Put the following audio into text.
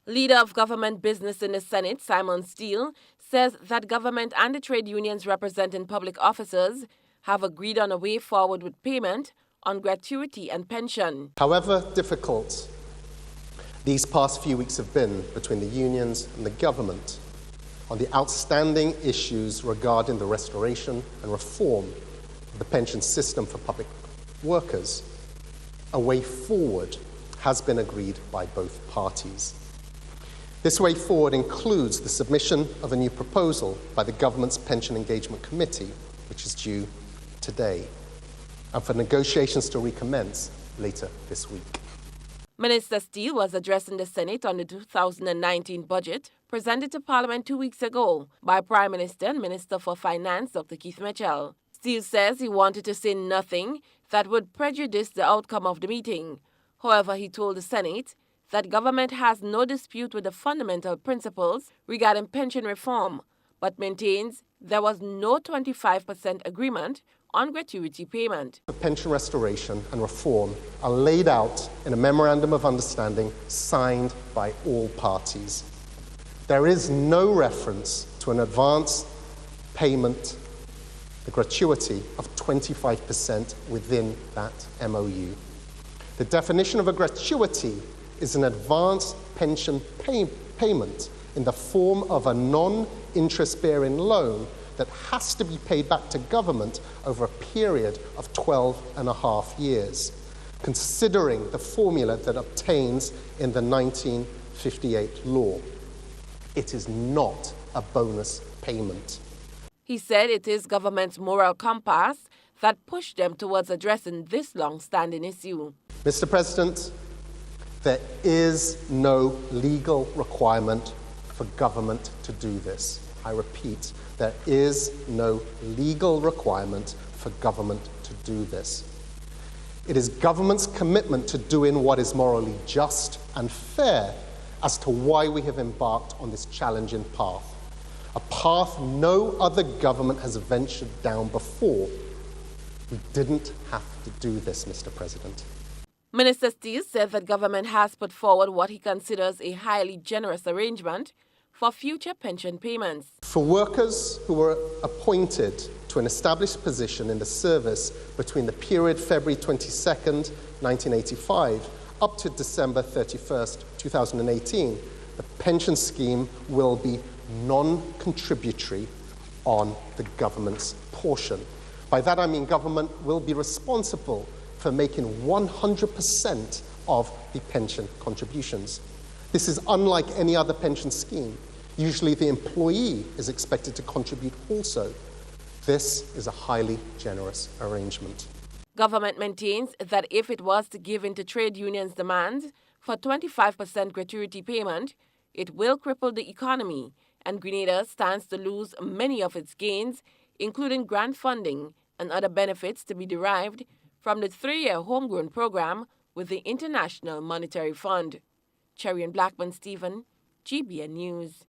Leader of government business in the Senate, Simon Steele, says that government and the trade unions representing public officers have agreed on a way forward with payment on gratuity and pension. However difficult these past few weeks have been between the unions and the government on the outstanding issues regarding the restoration and reform of the pension system for public workers, a way forward has been agreed by both parties. This way forward includes the submission of a new proposal by the government's Pension Engagement Committee, which is due today, and for negotiations to recommence later this week. Minister Steele was addressing the Senate on the 2019 budget presented to Parliament 2 weeks ago by Prime Minister and Minister for Finance, Dr. Keith Mitchell. Steele says he wanted to say nothing that would prejudice the outcome of the meeting. However, he told the Senate that government has no dispute with the fundamental principles regarding pension reform, but maintains there was no 25% agreement on gratuity payment. The pension restoration and reform are laid out in a memorandum of understanding signed by all parties. There is no reference to an advance payment, the gratuity of 25% within that MOU. The definition of a gratuity is an advance pension payment in the form of a non-interest-bearing loan that has to be paid back to government over a period of 12 and a half years, considering the formula that obtains in the 1958 law. It is not a bonus payment. He said it is government's moral compass that pushed them towards addressing this long-standing issue. Mr. President, there is no legal requirement for government to do this. I repeat, there is no legal requirement for government to do this. It is government's commitment to doing what is morally just and fair as to why we have embarked on this challenging path, a path no other government has ventured down before. We didn't have to do this, Mr. President. Minister Steele said that government has put forward what he considers a highly generous arrangement for future pension payments. For workers who were appointed to an established position in the service between the period February 22nd, 1985 up to December 31st, 2018, the pension scheme will be non-contributory on the government's portion. By that I mean government will be responsible for making 100% of the pension contributions. This is unlike any other pension scheme. Usually the employee is expected to contribute also. This is a highly generous arrangement. Government maintains that if it was to give in to trade unions' demands for 25% gratuity payment, it will cripple the economy, and Grenada stands to lose many of its gains, including grant funding and other benefits to be derived from the 3-year homegrown program with the International Monetary Fund. Cherry and Blackman Stephen, GBN News.